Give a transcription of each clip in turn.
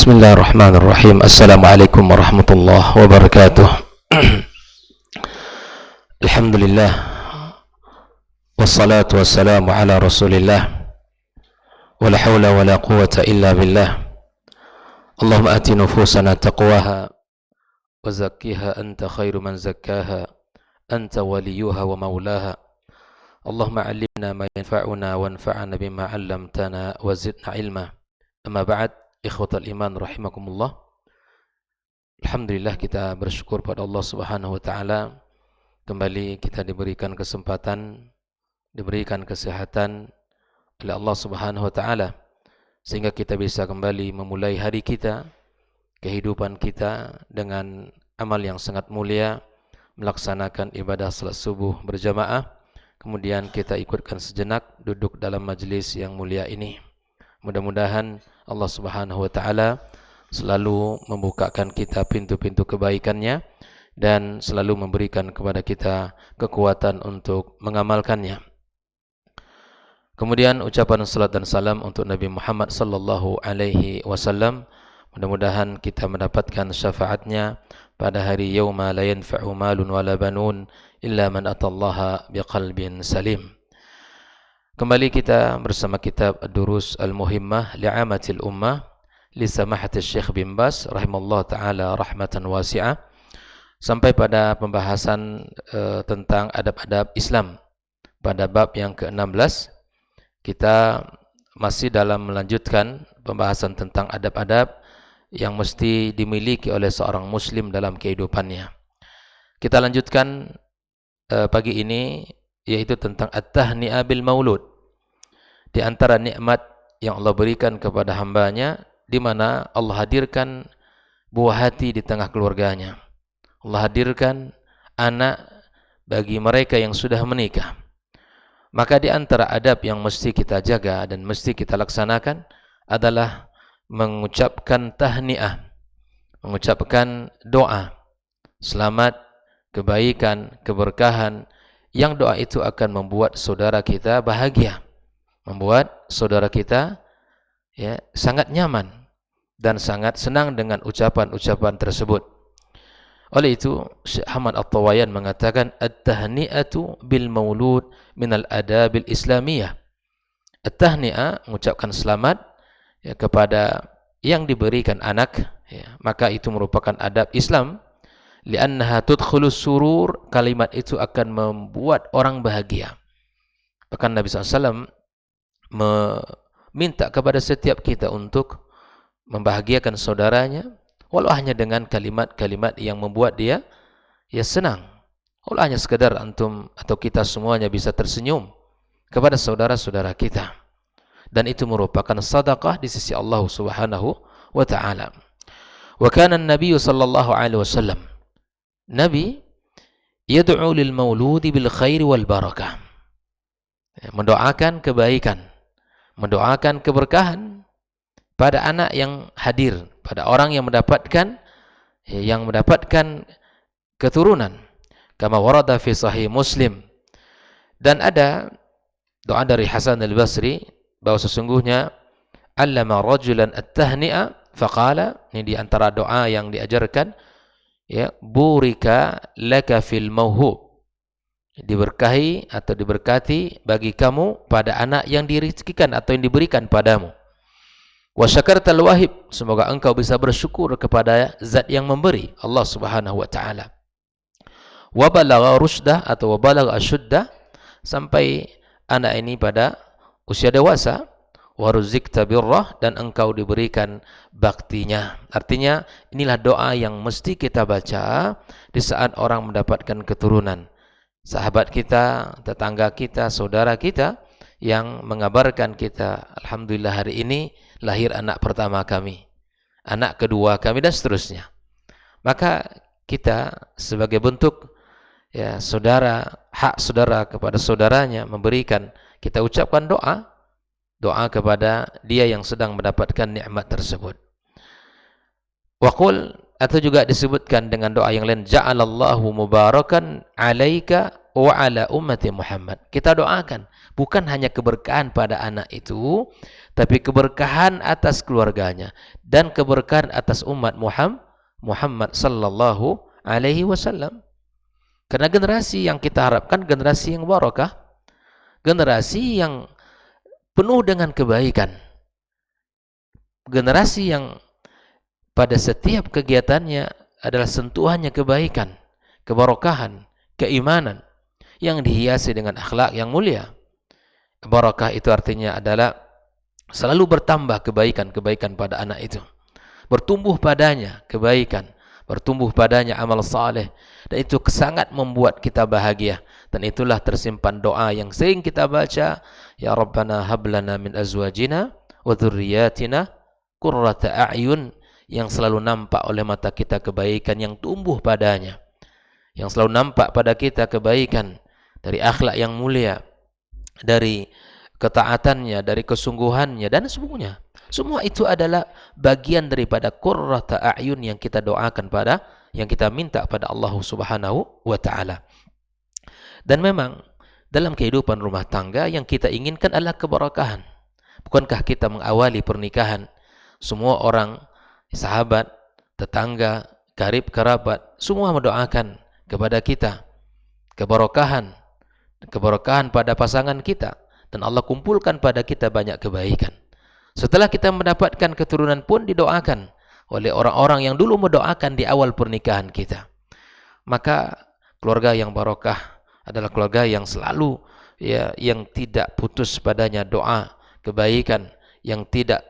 Bismillahirrahmanirrahim. Assalamualaikum warahmatullahi wabarakatuh. Alhamdulillah, wassalatu wassalamu ala rasulillah, wala hawla wala quwata illa billah. Allahumma ati nufusana taqwaha wa zakkiha anta khairu man zakkaha anta waliyuha wa maulaha. Allahumma allimna ma yanfa'una wanfa'na bima 'allamtana wa zidna ilma. Amma ba'd, ikhwatal iman rahimakumullah. Alhamdulillah, kita bersyukur pada Allah Subhanahu wa taala, kembali kita diberikan kesempatan, diberikan kesehatan oleh Allah Subhanahu wa taala, sehingga kita bisa kembali memulai hari kita, kehidupan kita dengan amal yang sangat mulia, melaksanakan ibadah salat subuh berjamaah. Kemudian kita ikutkan sejenak duduk dalam majlis yang mulia ini. Mudah-mudahan Allah Subhanahu wa taala selalu membukakan kita pintu-pintu kebaikannya dan selalu memberikan kepada kita kekuatan untuk mengamalkannya. Kemudian ucapan salat dan salam untuk Nabi Muhammad sallallahu alaihi wasallam. Mudah-mudahan kita mendapatkan syafaatnya pada hari yauma la yanfa'u malun wala banun illa man atallaha biqalbin salim. Kembali kita bersama kitab Ad-Durus Al-Muhimmah li'amatil ummah li samahati Syekh bin Baz rahimallahu taala rahmatan wasi'ah, sampai pada pembahasan tentang adab-adab Islam. Pada bab yang ke-16 kita masih dalam melanjutkan pembahasan tentang adab-adab yang mesti dimiliki oleh seorang muslim dalam kehidupannya. Kita lanjutkan pagi ini, yaitu tentang at-tahni'ah bil maulud. Di antara nikmat yang Allah berikan kepada hambanya, di mana Allah hadirkan buah hati di tengah keluarganya. Allah hadirkan anak bagi mereka yang sudah menikah. Maka di antara adab yang mesti kita jaga dan mesti kita laksanakan adalah mengucapkan tahni'ah, mengucapkan doa selamat, kebaikan, keberkahan, yang doa itu akan membuat saudara kita bahagia, membuat saudara kita sangat nyaman dan sangat senang dengan ucapan-ucapan tersebut. Oleh itu, Syekh Ahmad At-Tawayan mengatakan at-tahni'atu bil maulud minal adabil islamiyah. At-tahni'ah, mengucapkan selamat kepada yang diberikan anak, maka itu merupakan adab Islam. Li'annaha tudkhulus surur, kalimat itu akan membuat orang bahagia. Bahkan Nabi SAW meminta kepada setiap kita untuk membahagiakan saudaranya, walau hanya dengan kalimat-kalimat yang membuat dia senang. Walau hanya sekedar antum atau kita semuanya bisa tersenyum kepada saudara-saudara kita. Dan itu merupakan sedekah di sisi Allah Subhanahu wa taala. Wa kana an-nabiy sallallahu alaihi wasallam, Nabi yad'u lil mauludi bil khair wal barakah, mendoakan kebaikan, mendoakan keberkahan pada anak yang hadir, pada orang yang mendapatkan keturunan. Kama warada fi sahih Muslim. Dan ada doa dari Hasan al-Basri bahwa sesungguhnya allama rajulan at-tahni'a faqala, ini di antara doa yang diajarkan, burika laka fil mauhub, diberkahi atau diberkati bagi kamu pada anak yang direzekikan atau yang diberikan padamu. Wa syakartal wahib, semoga engkau bisa bersyukur kepada zat yang memberi, Allah Subhanahu wa taala. Wa balagha rusydah atau wa balagha asyuddah, sampai anak ini pada usia dewasa. Wa ruzikta birrah, dan engkau diberikan baktinya. Artinya inilah doa yang mesti kita baca di saat orang mendapatkan keturunan. Sahabat kita, tetangga kita, saudara kita yang mengabarkan kita, alhamdulillah hari ini lahir anak pertama kami, anak kedua kami, dan seterusnya. Maka kita sebagai bentuk saudara, hak saudara kepada saudaranya, memberikan, kita ucapkan doa kepada dia yang sedang mendapatkan nikmat tersebut. Waqul, atau juga disebutkan dengan doa yang lain, ja'alallahu mubarakan alaika wa ala ummati Muhammad. Kita doakan bukan hanya keberkahan pada anak itu, tapi keberkahan atas keluarganya dan keberkahan atas umat Muhammad sallallahu alaihi wasallam. Karena generasi yang kita harapkan generasi yang barakah, generasi yang penuh dengan kebaikan, generasi yang pada setiap kegiatannya adalah sentuhannya kebaikan, keberkahan, keimanan yang dihiasi dengan akhlak yang mulia. Barakah itu artinya adalah selalu bertambah kebaikan-kebaikan pada anak itu. Bertumbuh padanya kebaikan, bertumbuh padanya amal saleh, dan itu sangat membuat kita bahagia. Dan itulah tersimpan doa yang sering kita baca, ya Rabbana hablana min azwajina wa dzurriyyatina qurrata a'yun, yang selalu nampak oleh mata kita kebaikan yang tumbuh padanya, yang selalu nampak pada kita kebaikan dari akhlak yang mulia, dari ketaatannya, dari kesungguhannya dan semuanya. Semua itu adalah bagian daripada qurrata a'yun yang kita doakan pada, yang kita minta pada Allah Subhanahu wa taala. Dan memang dalam kehidupan rumah tangga yang kita inginkan adalah keberkahan. Bukankah kita mengawali pernikahan, semua orang, sahabat, tetangga, karib kerabat, semua mendoakan kepada kita keberkahan, keberkahan pada pasangan kita, dan Allah kumpulkan pada kita banyak kebaikan. Setelah kita mendapatkan keturunan pun didoakan oleh orang-orang yang dulu mendoakan di awal pernikahan kita. Maka keluarga yang barakah adalah keluarga yang selalu, ya, yang tidak putus padanya doa kebaikan, yang tidak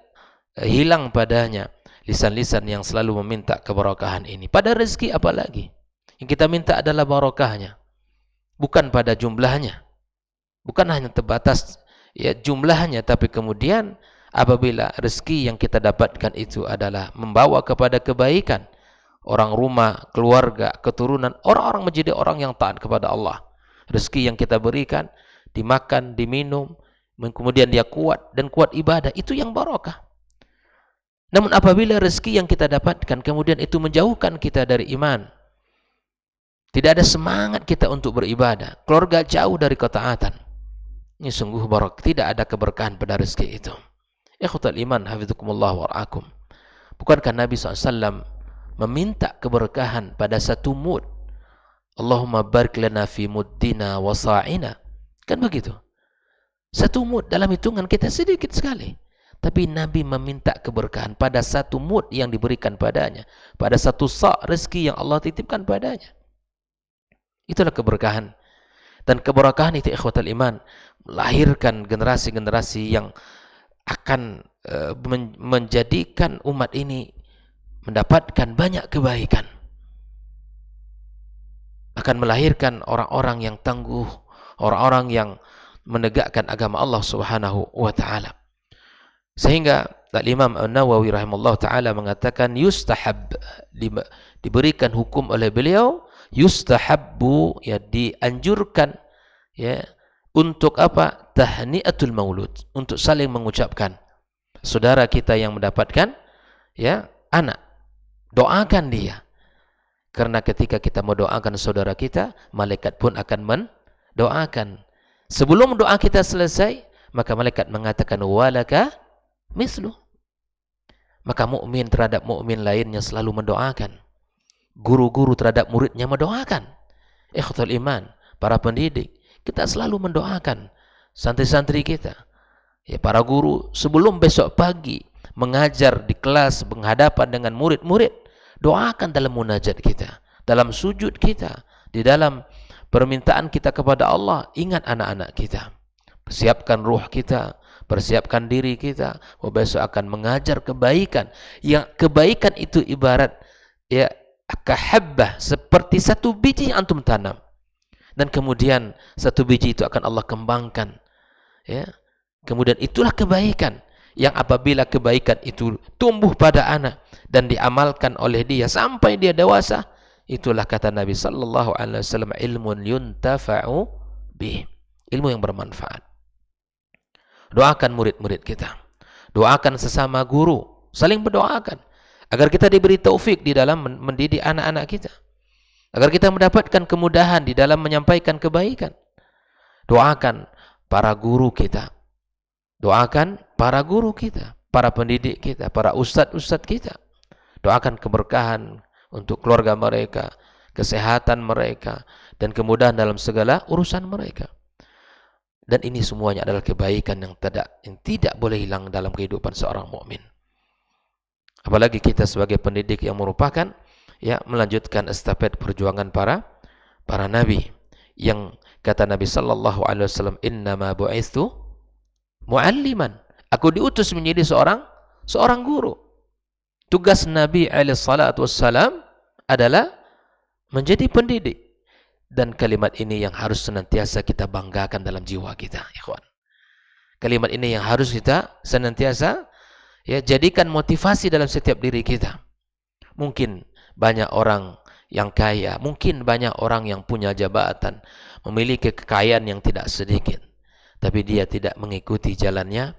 hilang padanya lisan-lisan yang selalu meminta keberkahan ini. Pada rezeki apalagi, yang kita minta adalah barakahnya, bukan pada jumlahnya, bukan hanya terbatas ya jumlahnya, tapi kemudian apabila rezeki yang kita dapatkan itu adalah membawa kepada kebaikan, orang rumah, keluarga, keturunan, orang-orang menjadi orang yang taat kepada Allah. Rezeki yang kita berikan, dimakan, diminum, kemudian dia kuat dan kuat ibadah, itu yang barakah. Namun apabila rezeki yang kita dapatkan kemudian itu menjauhkan kita dari iman, tidak ada semangat kita untuk beribadah, keluarga jauh dari ketaatan, ini sungguh barak, tidak ada keberkahan pada rezeki itu. Ikhwatal iman, hafizukumullah wa ra'akum. Bukankah Nabi SAW meminta keberkahan pada satu mud? Allahumma barik lana fi muddina wa sa'ina. Kan begitu? Satu mud dalam hitungan kita sedikit sekali, tapi Nabi meminta keberkahan pada satu mud yang diberikan padanya, pada satu sa' rezeki yang Allah titipkan padanya. Itulah keberkahan. Dan keberkahan itu ikhwatal iman melahirkan generasi-generasi yang akan menjadikan umat ini mendapatkan banyak kebaikan, akan melahirkan orang-orang yang tangguh, orang-orang yang menegakkan agama Allah Subhanahu wa taala. Sehingga Imam An-Nawawi rahimahullah taala mengatakan yustahab, diberikan hukum oleh beliau, yustahabbu, ya dianjurkan, ya, untuk apa? Tahniatul maulud, untuk saling mengucapkan. Saudara kita yang mendapatkan, ya, anak, doakan dia. Karena ketika kita mendoakan saudara kita, malaikat pun akan mendoakan. Sebelum doa kita selesai, maka malaikat mengatakan walaka mislu. Maka mukmin terhadap mukmin lainnya selalu mendoakan. Guru-guru terhadap muridnya mendoakan. Ikhwatul iman, para pendidik, kita selalu mendoakan santri-santri kita. Ya, para guru sebelum besok pagi mengajar di kelas berhadapan dengan murid-murid, doakan dalam munajat kita, dalam sujud kita, di dalam permintaan kita kepada Allah. Ingat anak-anak kita, persiapkan ruh kita, persiapkan diri kita, besok akan mengajar kebaikan. Yang kebaikan itu ibarat, ya, kahabbah, seperti satu biji yang antum tanam, dan kemudian satu biji itu akan Allah kembangkan, ya. Kemudian itulah kebaikan yang apabila kebaikan itu tumbuh pada anak dan diamalkan oleh dia sampai dia dewasa, itulah kata Nabi sallallahu alaihi wasallam, ilmun yuntafa'u bih, ilmu yang bermanfaat. Doakan murid-murid kita, doakan sesama guru, saling berdoakan agar kita diberi taufik di dalam mendidik anak-anak kita, agar kita mendapatkan kemudahan di dalam menyampaikan kebaikan. Doakan para guru kita. Doakan para guru kita, para pendidik kita, para ustadz-ustadz kita. Doakan keberkahan untuk keluarga mereka, kesehatan mereka, dan kemudahan dalam segala urusan mereka. Dan ini semuanya adalah kebaikan yang tidak boleh hilang dalam kehidupan seorang mukmin. Apalagi kita sebagai pendidik yang merupakan melanjutkan estafet perjuangan para nabi, yang kata Nabi sallallahu alaihi wasallam, innama bu'itsu mualliman. Aku diutus menjadi seorang guru. Tugas Nabi alaihi salatu wassalam adalah menjadi pendidik. Dan kalimat ini yang harus senantiasa kita banggakan dalam jiwa kita, ikhwan. Kalimat ini yang harus kita senantiasa jadikan motivasi dalam setiap diri kita. Mungkin banyak orang yang kaya, mungkin banyak orang yang punya jabatan, memiliki kekayaan yang tidak sedikit, tapi dia tidak mengikuti jalannya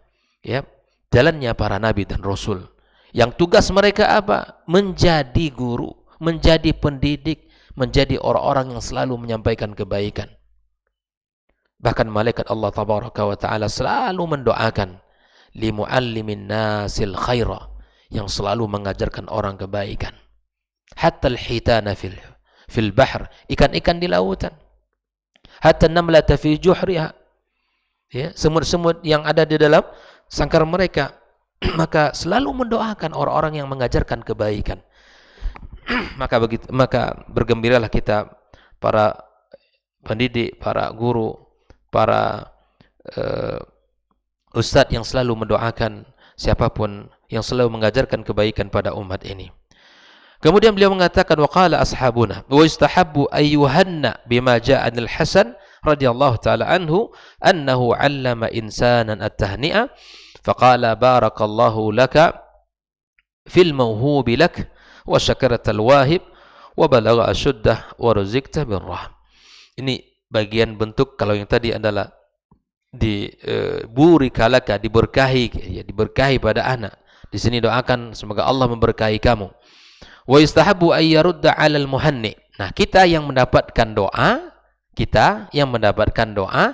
para nabi dan rasul. Yang tugas mereka apa? Menjadi guru, menjadi pendidik, menjadi orang-orang yang selalu menyampaikan kebaikan. Bahkan malaikat Allah tabaraka wa ta'ala selalu mendoakan li muallimin nasil khaira, yang selalu mengajarkan orang kebaikan. Hatta al-hitana fil bahr, ikan-ikan di lautan. Hatta namlata fi juhriha, semut-semut yang ada di dalam sangkar mereka. Maka selalu mendoakan orang-orang yang mengajarkan kebaikan. Maka bergembiralah kita, para pendidik, para guru, para ustadz yang selalu mendoakan siapapun yang selalu mengajarkan kebaikan pada umat ini. Kemudian beliau mengatakan, waqala ashabuna wa istahabbu ayyuhanna bima ja'a anil Hasan radhiyallahu taala anhu annahu 'allama insanan at-tahni'a faqala barakallahu laka fil mawhubi lak wa syakaratal wahib wa balagha asyuddah wa ruzikta birrah. Ini bagian bentuk, kalau yang tadi adalah burikalaka, diberkahi pada anak. Di sini doakan semoga Allah memberkahi kamu. Wa istahabbu ay yarudda 'alal muhanni. Nah, kita yang mendapatkan doa,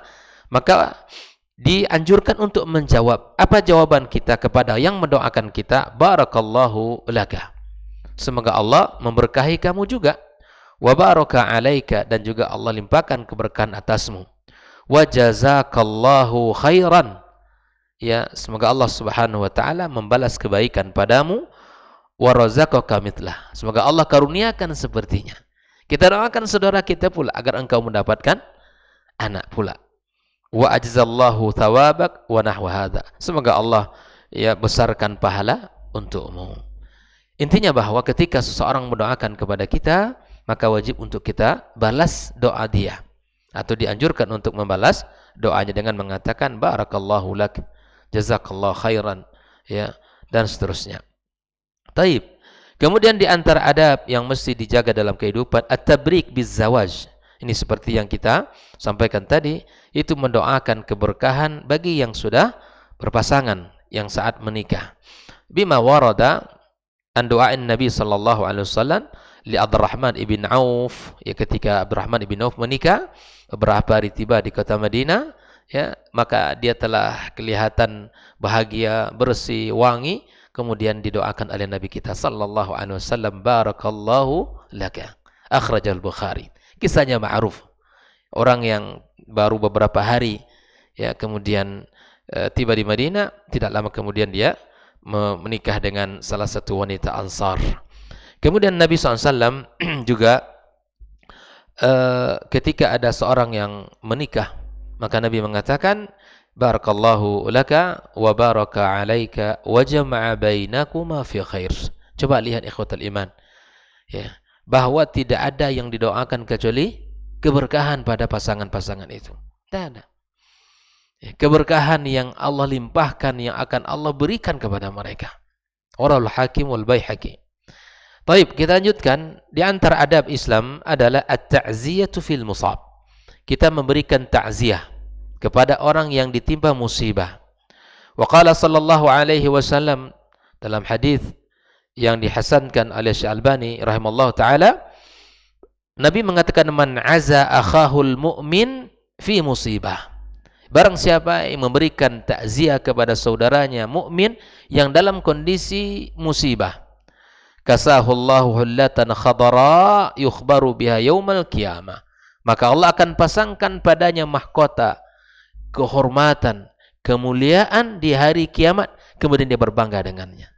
maka dianjurkan untuk menjawab. Apa jawaban kita kepada yang mendoakan kita? Barakallahu laka. Semoga Allah memberkahi kamu juga. Wa baraka 'alaika, dan juga Allah limpahkan keberkahan atasmu. Wa jazakallahu khairan. Semoga Allah Subhanahu wa taala membalas kebaikan padamu. Wa razaqaka mithlah. Semoga Allah karuniakan sepertinya. Kita doakan saudara kita pula agar engkau mendapatkan anak pula. Wa ajzallahu thawabak wa nahwa hadza. Semoga Allah besarkan pahala untukmu. Intinya bahwa ketika seseorang mendoakan kepada kita, maka wajib untuk kita balas doa dia, atau dianjurkan untuk membalas doanya dengan mengatakan barakallahu lak, jazakallahu khairan, dan seterusnya. Taib. Kemudian di antara adab yang mesti dijaga dalam kehidupan, at-tabrik biz-zawaj. Ini seperti yang kita sampaikan tadi, itu mendoakan keberkahan bagi yang sudah berpasangan, yang saat menikah. Bima warada an du'ain Nabi sallallahu alaihi wasallam li Abdurrahman ibn Auf, ketika Abdurrahman ibn Auf menikah, beberapa hari tiba di kota Madinah, maka dia telah kelihatan bahagia, bersih, wangi. Kemudian didoakan oleh Nabi kita sallallahu alaihi wasallam, barakallahu laka. Akhrajal Bukhari. Kisahnya ma'ruf. Orang yang baru beberapa hari kemudian tiba di Madinah, tidak lama kemudian dia menikah dengan salah satu wanita Ansar. Kemudian Nabi SAW juga ketika ada seorang yang menikah, maka Nabi mengatakan, barakallahu laka wa baraka alaika wa jama'a bainakuma fi khair. Coba lihat ikhwatal iman, bahwa tidak ada yang didoakan kecuali keberkahan pada pasangan-pasangan itu. Tidak ada. Keberkahan yang Allah limpahkan, yang akan Allah berikan kepada mereka. Rawahul Hakim wal Baihaqi. Baik, kita lanjutkan. Di antara adab Islam adalah at-ta'ziyatu fil musab. Kita memberikan ta'ziyah kepada orang yang ditimpa musibah. Wa qala sallallahu alaihi wasallam dalam hadis yang dihasankan oleh Syekh Albani rahimallahu taala, Nabi mengatakan man aza akhahul mu'min fi musibah. Barang siapa yang memberikan takziah kepada saudaranya mukmin yang dalam kondisi musibah, kasahullahu hullatan khadara yukhbaru biha yaumal qiyamah. Maka Allah akan pasangkan padanya mahkota kehormatan, kemuliaan di hari kiamat, kemudian dia berbangga dengannya.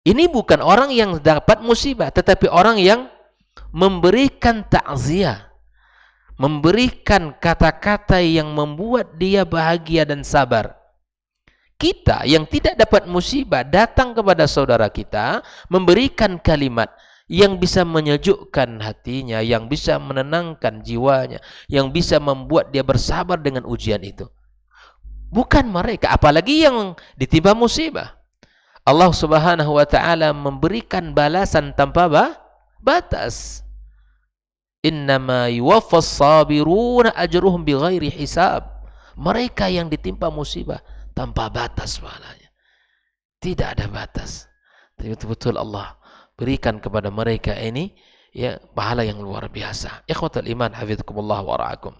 Ini bukan orang yang dapat musibah, tetapi orang yang memberikan takziah, memberikan kata-kata yang membuat dia bahagia dan sabar. Kita yang tidak dapat musibah datang kepada saudara kita, memberikan kalimat yang bisa menyejukkan hatinya, yang bisa menenangkan jiwanya, yang bisa membuat dia bersabar dengan ujian itu. Bukan mereka, apalagi yang ditimpa musibah. Allah Subhanahu wa taala memberikan balasan tanpa batas. Innama yuwaffas sabiruna ajruhum bighairi hisab. Mereka yang ditimpa musibah tanpa batas pahalanya. Tidak ada batas. Tapi betul-betul Allah berikan kepada mereka ini ya pahala yang luar biasa. Ikhwatul iman, hafizakumullah wa ra'akum.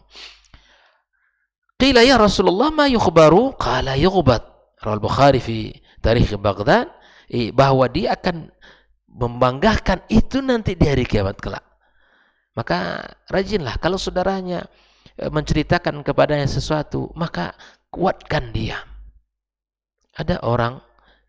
Qila ya Rasulullah ma yukhbaru? Qala yughbat. Rawal Bukhari fi Tarikh Baghdad, bahwa dia akan membanggakan itu nanti di hari kiamat kelak. Maka rajinlah kalau saudaranya menceritakan kepadanya sesuatu, maka kuatkan dia. Ada orang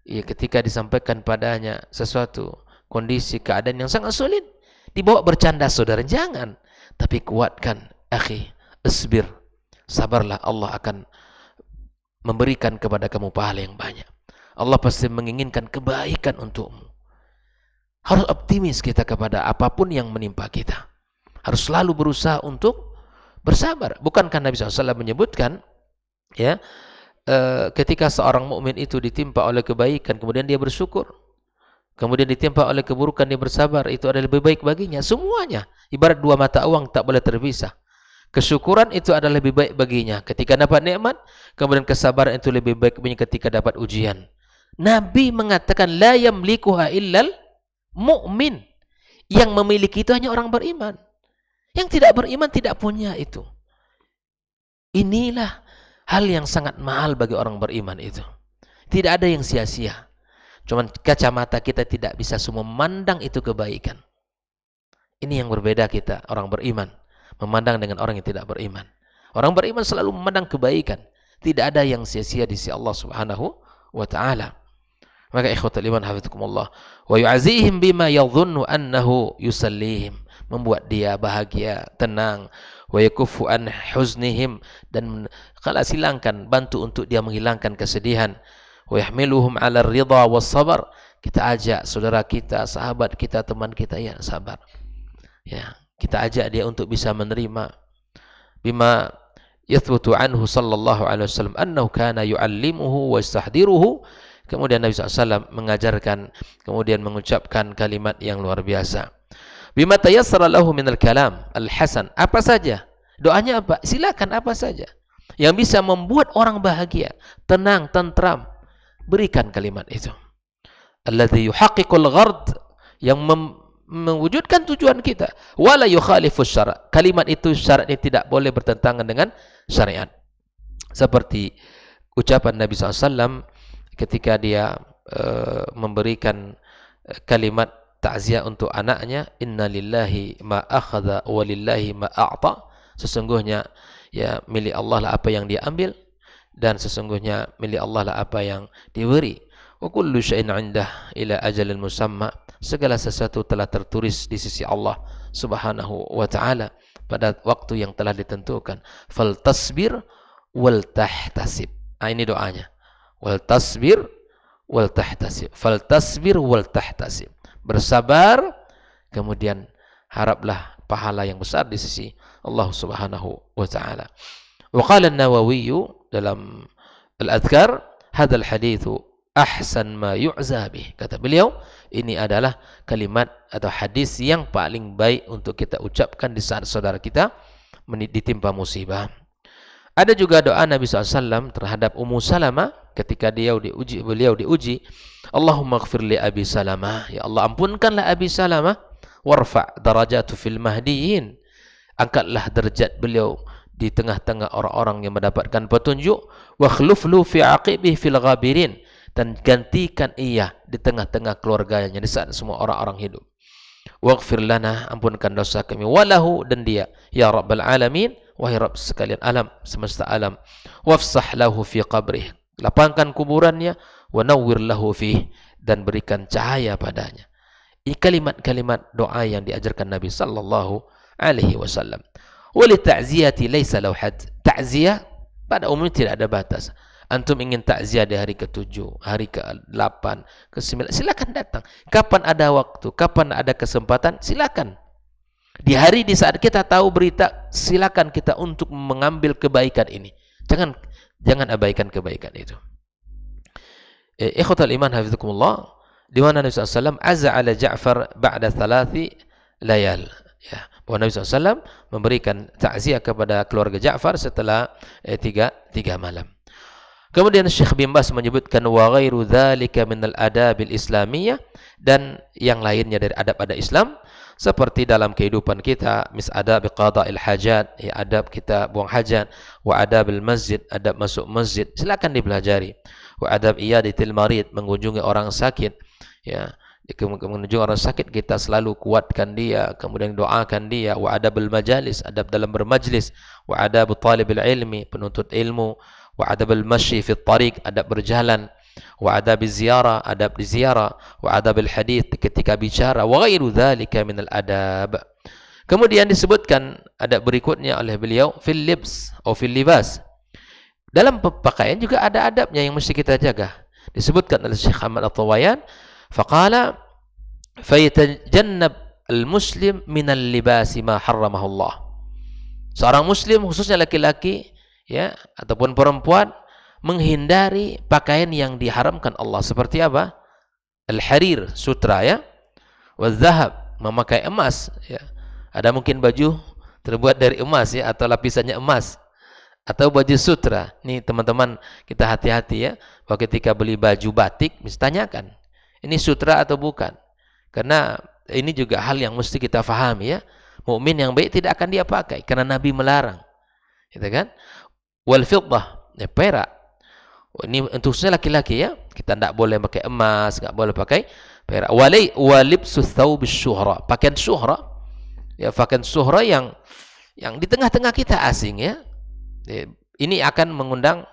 ya, ketika disampaikan padanya sesuatu kondisi keadaan yang sangat sulit, dibawa bercanda saudara, jangan, tapi kuatkan, akhi, isbir, sabarlah, Allah akan memberikan kepada kamu pahala yang banyak. Allah pasti menginginkan kebaikan untukmu. Harus optimis kita kepada apapun yang menimpa kita. Harus selalu berusaha untuk bersabar. Bukankah Nabi SAW menyebutkan ya, ketika seorang mukmin itu ditimpa oleh kebaikan, kemudian dia bersyukur, kemudian ditimpa oleh keburukan, dia bersabar, itu adalah lebih baik baginya. Semuanya ibarat dua mata uang, tak boleh terpisah. Kesyukuran itu adalah lebih baik baginya ketika dapat nikmat, kemudian kesabaran itu lebih baik baginya ketika dapat ujian. Nabi mengatakan la yamlikuha illal mu'min. Yang memiliki itu hanya orang beriman. Yang tidak beriman tidak punya itu. Inilah hal yang sangat mahal bagi orang beriman itu. Tidak ada yang sia-sia. Cuman kacamata kita tidak bisa semua memandang itu kebaikan. Ini yang berbeda kita, orang beriman, memandang dengan orang yang tidak beriman. Orang beriman selalu memandang kebaikan. Tidak ada yang sia-sia di sisi Allah Subhanahu wa taala. Maka ikhwatul iman hafizakumullah, wa yu'azihim bima yadhunnu annahu yusallihim, membuat dia bahagia, tenang, wa yakuffu an huznihim, dan kalau silangkan, bantu untuk dia menghilangkan kesedihan, wa yahmiluhum 'ala ridha was sabar. Kita ajak saudara kita, sahabat kita, teman kita, ya sabar. Ya, kita ajak dia untuk bisa menerima bima yathbutu anhu sallallahu alaihi wasallam annahu kana yu'allimuhu wa yastahdiruhu. Kemudian Nabi SAW mengajarkan, kemudian mengucapkan kalimat yang luar biasa. Bima tayassara lahu minal kalam al-hasan. Apa saja? Doanya apa? Silakan apa saja. Yang bisa membuat orang bahagia, tenang, tentram. Berikan kalimat itu. Alladhi yuhaqiqul ghard. Yang mewujudkan tujuan kita. Wala yukhalifus syara'. Kalimat itu syaratnya tidak boleh bertentangan dengan syariat. Seperti ucapan Nabi SAW ketika dia memberikan kalimat takziah untuk anaknya, inna lillahi ma akhadha wa lillahi ma a'ta. Sesungguhnya ya milik Allah lah apa yang dia ambil, dan sesungguhnya milik Allah lah apa yang diberi. Wa kullu syai'in 'indah ila ajalin musamma. Segala sesuatu telah tertulis di sisi Allah Subhanahu wa taala pada waktu yang telah ditentukan. Fal tasbir wal tahtasib. Ini doanya. Wal tasbir wal tahtasib. Fal tasbir wal tahtasib. Bersabar, kemudian haraplah pahala yang besar di sisi Allah Subhanahu wa taala. Wa qala an-Nawawi dalam al-Adhkar, hadzal haditsu ahsan ma yu'za bih. Kata beliau, ini adalah kalimat atau hadis yang paling baik untuk kita ucapkan di saat saudara kita ditimpa musibah. Ada juga doa Nabi SAW terhadap Ummu Salamah ketika beliau diuji. Allahumma ighfir li Abi Salamah. Ya Allah, ampunkanlah Abi Salamah warfa' darajatu fil mahdiyin, angkatlah derajat beliau di tengah-tengah orang-orang yang mendapatkan petunjuk, wa khluflu fi aqibihi fil ghabirin, dan gantikan ia di tengah-tengah keluarganya di saat semua orang-orang hidup. Waghfir lana, ampunkan dosa kami, walahu, dan dia, ya rabbal alamin, wahai Rabb sekalian alam, semesta alam. Wafsah lahu fi qabrih, lapangkan kuburannya, wa nawwir lahu fih, dan berikan cahaya padanya. Ini kalimat-kalimat doa yang diajarkan Nabi sallallahu alaihi wasallam. Wali ta'ziyati laisa lahu had. Ta'ziyah pada umumnya tidak ada batas. Antum ingin takziah di hari ke-7, hari ke-8, ke-9, silakan datang. Kapan ada waktu, kapan ada kesempatan, silakan. Di hari di saat kita tahu berita, silakan kita untuk mengambil kebaikan ini. Jangan abaikan kebaikan itu. Ikhwatal iman hafizakumullah, di mana Nabi SAW azza ala Ja'far ba'da 3 layal. Ya, bahwa Nabi SAW memberikan takziah kepada keluarga Ja'far setelah 3 malam. Kemudian Syekh bin Baz menyebutkan wa ghairu dzalika minal adabil islamiyah, dan yang lainnya dari adab-adab Islam seperti dalam kehidupan kita, mis adab qada'il hajat, ya, adab kita buang hajat, wa adabil masjid, adab masuk masjid, silakan dipelajari. Wa adab iyadatil marid, mengunjungi orang sakit, ya, mengunjungi orang sakit kita selalu kuatkan dia, kemudian doakan dia. Wa adabul majalis, adab dalam bermajlis, wa adab talibil ilmi, penuntut ilmu, wa adab al-mashi fi tariq, adab berjalan, wa adab ziarah, adab di ziarah, wa adab al-hadith, ketika bicara, wa ghairu dzalika min al-adab. Kemudian disebutkan adab berikutnya oleh beliau fil libs atau fil libas. Dalam pakaian juga ada adabnya yang mesti kita jaga. Disebutkan oleh Syekh Ahmad At-Tawayan, faqala fayatajannab al-muslim min al-libasi ma harramahu Allah. Seorang muslim khususnya laki-laki, ya, ataupun perempuan, menghindari pakaian yang diharamkan Allah. Seperti apa? Al-harir, sutra, ya. Wal-zahab, memakai emas, ya. Ada mungkin baju terbuat dari emas, ya, atau lapisannya emas, atau baju sutra. Nih teman-teman, kita hati-hati, ya, bahwa ketika beli baju batik, mesti tanyakan, ini sutra atau bukan? Karena ini juga hal yang mesti kita fahami, ya. Mukmin yang baik tidak akan dia pakai, karena Nabi melarang, gitu kan? Wal fiddah, ya, perak. Ini untuk laki-laki, ya, kita tidak boleh pakai emas, tidak boleh pakai perak. Walibsu thawbis syuhra, pakaian syuhra, ya, pakaian syuhra yang di tengah-tengah kita asing, ya. Ini akan mengundang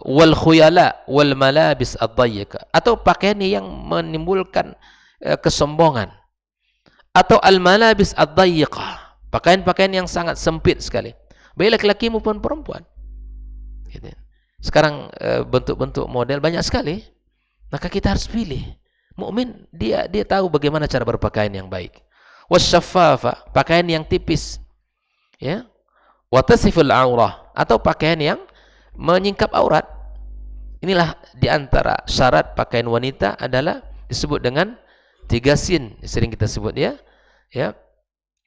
wal khuyala wal malabis ad-dayyiqa, atau pakaian yang menimbulkan kesombongan, atau al malabis ad-dayyiqa, pakaian-pakaian yang sangat sempit sekali, baik laki-laki maupun perempuan. Sekarang bentuk-bentuk model banyak sekali, maka kita harus pilih. Mukmin dia tahu bagaimana cara berpakaian yang baik. Wasyaffafa, pakaian yang tipis, ya. Watasiful aurah, atau pakaian yang menyingkap aurat. Inilah diantara syarat pakaian wanita adalah disebut dengan 3 sin, sering kita sebut, ya.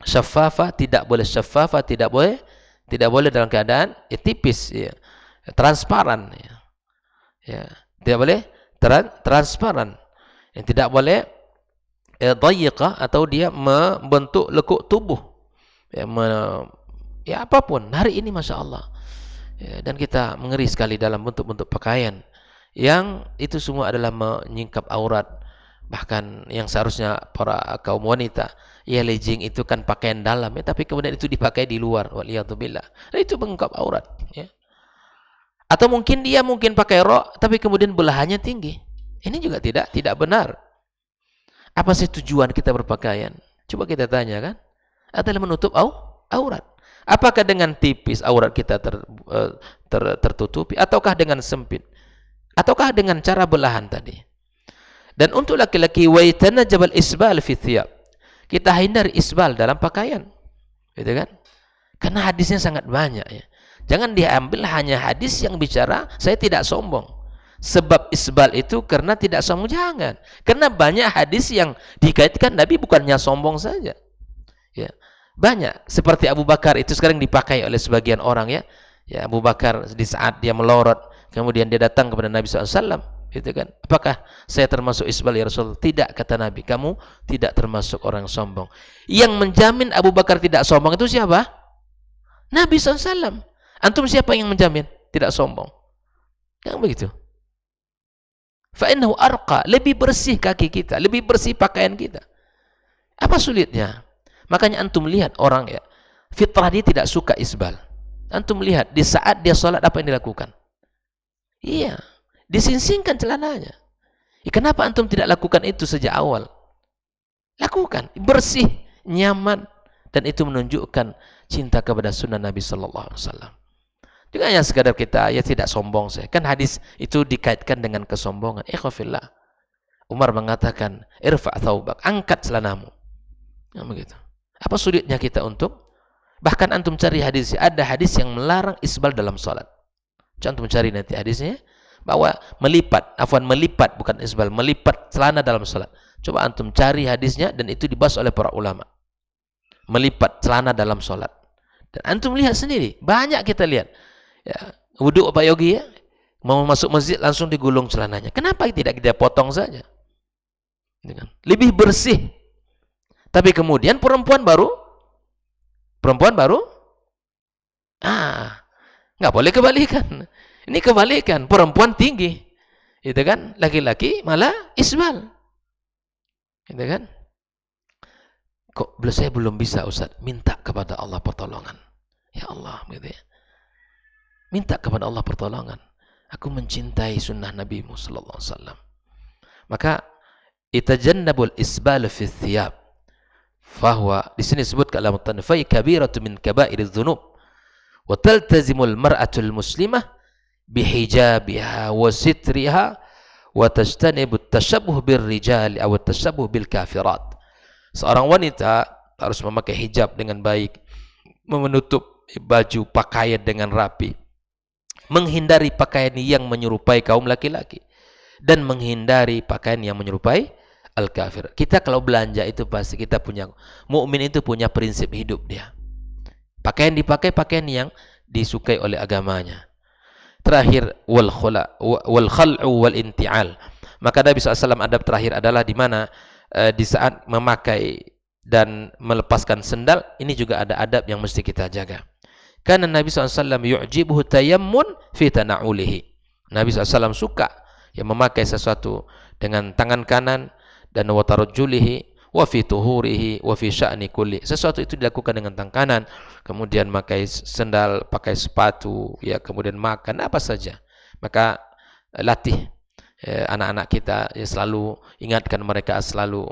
Syaffafa, tidak boleh syaffafa, tidak boleh dalam keadaan tipis, ya. Transparan, ya. Tidak boleh transparan. Yang tidak boleh dayyiqah, atau dia membentuk lekuk tubuh, ya, apapun. Hari ini Masya Allah, ya, dan kita mengeri sekali dalam bentuk-bentuk pakaian yang itu semua adalah menyingkap aurat. Bahkan yang seharusnya para kaum wanita, ya, legging itu kan pakaian dalam, ya, tapi kemudian itu dipakai di luar, waliyadzubillah. Nah, itu mengungkap aurat, ya. Atau mungkin dia pakai rok, tapi kemudian belahannya tinggi. Ini juga tidak benar. Apa sih tujuan kita berpakaian? Coba kita tanya, kan? Adalah menutup aurat. Apakah dengan tipis aurat kita tertutupi, ataukah dengan sempit, ataukah dengan cara belahan tadi? Dan untuk laki-laki, wa yatanajjabal isbal fi thiyab, kita hindari isbal dalam pakaian, gitu kan? Karena hadisnya sangat banyak, ya. Jangan diambil hanya hadis yang bicara saya tidak sombong. Sebab isbal itu karena tidak sombong, jangan. Karena banyak hadis yang dikaitkan Nabi bukannya sombong saja, ya. Banyak, seperti Abu Bakar itu sekarang dipakai oleh sebagian orang, ya. Ya, Abu Bakar di saat dia melorot, kemudian dia datang kepada Nabi SAW, Itu kan. Apakah saya termasuk isbal ya Rasul? Tidak, kata Nabi. Kamu tidak termasuk orang sombong. Yang menjamin Abu Bakar tidak sombong itu siapa? Nabi SAW. Antum siapa yang menjamin tidak sombong? Yang begitu. Fa'innahu arqa, lebih bersih kaki kita, lebih bersih pakaian kita. Apa sulitnya? Makanya antum lihat orang ya, fitrah dia tidak suka isbal. Antum lihat di saat dia sholat apa yang dilakukan? Iya, disingsingkan celananya. Ya, kenapa antum tidak lakukan itu sejak awal? Lakukan, bersih, nyaman, dan itu menunjukkan cinta kepada sunnah Nabi Sallallahu Alaihi Wasallam. Juga hanya sekadar kita ya tidak sombong saya. Kan hadis itu dikaitkan dengan kesombongan. Ikhwafillah. Umar mengatakan, irfa' thawbak, angkat celanamu. Ya, begitu. Apa sulitnya kita untuk? Bahkan antum cari hadis, ada hadis yang melarang isbal dalam sholat. Antum cari nanti hadisnya, bahwa melipat bukan isbal, melipat celana dalam sholat. Coba antum cari hadisnya dan itu dibahas oleh para ulama. Melipat celana dalam sholat. Dan antum lihat sendiri, banyak kita lihat. Ya, wudhu Pak Yogi ya, mau masuk masjid langsung digulung celananya. Kenapa tidak kita potong saja? Lebih bersih. Tapi kemudian perempuan baru, nggak boleh kebalikan. Ini kebalikan, perempuan tinggi, itu kan, laki-laki malah isbal, itu kan. Kok saya belum bisa Ustaz, minta kepada Allah pertolongan. Ya Allah, gitu ya. Minta kepada Allah pertolongan. Aku mencintai sunnah Nabi-Mu sallallahu alaihi wasallam. Maka itajannabul isbal fi thiyab. Fahuwa di sini disebut kalam tanfai kabiratu min kaba'iriz dzunub. Wa taltazimul mar'atul muslimah bihijabiha wa sitriha wa tajtanibut tashabbuh birrijal aw tashabbuh bil kafirat. Seorang wanita harus memakai hijab dengan baik, menutup baju pakaian dengan rapi, menghindari pakaian yang menyerupai kaum laki-laki, dan menghindari pakaian yang menyerupai al-kafir. Kita kalau belanja itu pasti kita punya, mukmin itu punya prinsip hidup dia. Pakaian dipakai pakaian yang disukai oleh agamanya. Terakhir wal khal'u wal inti'al. Maka Nabi SAW adab terakhir adalah di mana di saat memakai dan melepaskan sendal, ini juga ada adab yang mesti kita jaga. Karena Nabi SAW yu'jibuhu tayammun fi tana'ulihi. Nabi SAW suka yang memakai sesuatu dengan tangan kanan dan wa tarjulihi wa fi tuhurihi wa fi sya'ni kulli. Sesuatu itu dilakukan dengan tangan kanan, kemudian pakai sendal, pakai sepatu, ya, kemudian makan apa saja. Maka latih anak-anak kita ya, selalu ingatkan mereka, selalu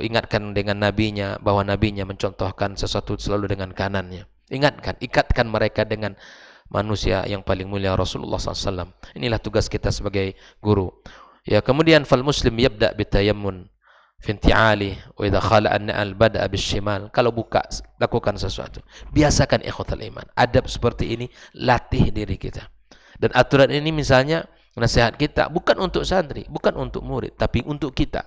ingatkan dengan nabinya, bahwa nabinya mencontohkan sesuatu selalu dengan kanannya. Ingatkan, ikatkan mereka dengan manusia yang paling mulia Rasulullah SAW. Inilah tugas kita sebagai guru. Ya, kemudian fal muslim yabda bitayammun fi inti'ali wa idza khala an-na'al bada'a bishimal. Kalau buka lakukan sesuatu. Biasakan ikhwatul iman. Adab seperti ini latih diri kita. Dan aturan ini misalnya nasihat kita bukan untuk santri, bukan untuk murid, tapi untuk kita.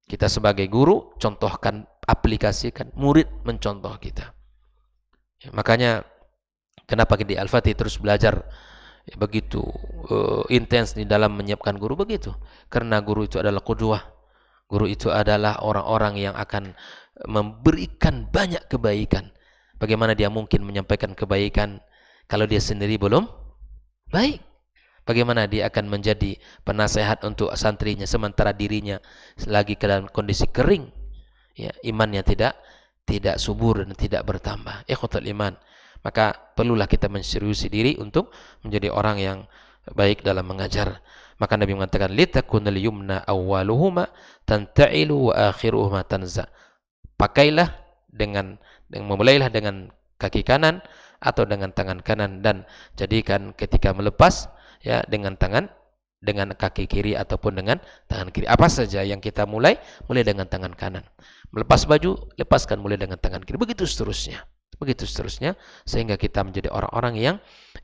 Kita sebagai guru contohkan, aplikasikan, murid mencontoh kita. Ya, makanya kenapa di Al-Fatih terus belajar ya, begitu intens di dalam menyiapkan guru begitu. Karena guru itu adalah qudwah. Guru itu adalah orang-orang yang akan memberikan banyak kebaikan. Bagaimana dia mungkin menyampaikan kebaikan kalau dia sendiri belum baik? Bagaimana dia akan menjadi penasehat untuk santrinya sementara dirinya lagi dalam kondisi kering, ya, imannya tidak subur dan tidak bertambah. Ikhwatul iman. Maka perlulah kita menseriusi diri untuk menjadi orang yang baik dalam mengajar. Maka Nabi mengatakan litakunal yumna awwaluhuma tanta'ilu wa akhiruhuma tanza. Pakailah memulailah dengan kaki kanan atau dengan tangan kanan, dan jadikan ketika melepas ya dengan kaki kiri ataupun dengan tangan kiri. Apa saja yang kita mulai dengan tangan kanan. Melepas baju, lepaskan mulai dengan tangan kiri. Begitu seterusnya sehingga kita menjadi orang-orang yang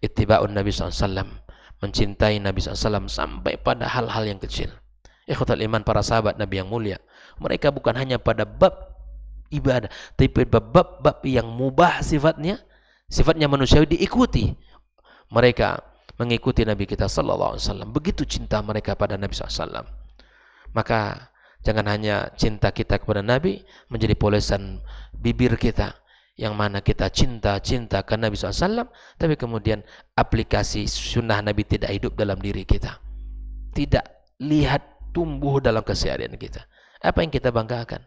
ittiba'un Nabi SAW, mencintai Nabi SAW sampai pada hal-hal yang kecil. Ikhwatul iman, para sahabat Nabi yang mulia, mereka bukan hanya pada bab ibadah, tapi pada bab-bab yang mubah sifatnya manusiawi diikuti. Mereka mengikuti Nabi kita sallallahu alaihi wasallam. Begitu cinta mereka pada Nabi sallallahu alaihi wasallam. Maka jangan hanya cinta kita kepada Nabi menjadi polesan bibir kita, yang mana kita cinta ke Nabi SAW, tapi kemudian aplikasi sunnah Nabi tidak hidup dalam diri kita, tidak lihat tumbuh dalam keseharian kita. Apa yang kita banggakan?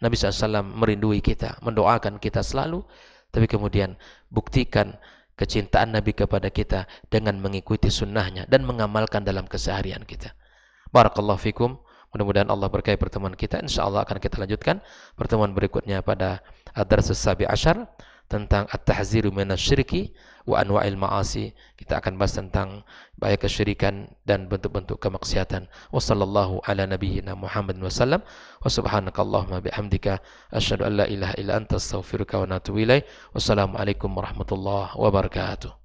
Nabi SAW merindui kita, mendoakan kita selalu, tapi kemudian buktikan kecintaan Nabi kepada kita dengan mengikuti sunnahnya dan mengamalkan dalam keseharian kita. Barakallahu fikum. Mudah-mudahan Allah berkahi pertemuan kita. InsyaAllah akan kita lanjutkan pertemuan berikutnya pada Ad-Dars As-Sabi Asyar tentang At-Tahziru Minasyirki wa Anwa'il Ma'asi. Kita akan bahas tentang bahaya kesyirikan dan bentuk-bentuk kemaksiatan. Wassallallahu ala nabiyyina Muhammad wasallam. Wa subhanakallahumma bihamdika asyhadu an la ilaha illa anta astaghfiruka wa atubu ilaik. Wassalamualaikum warahmatullahi wabarakatuh.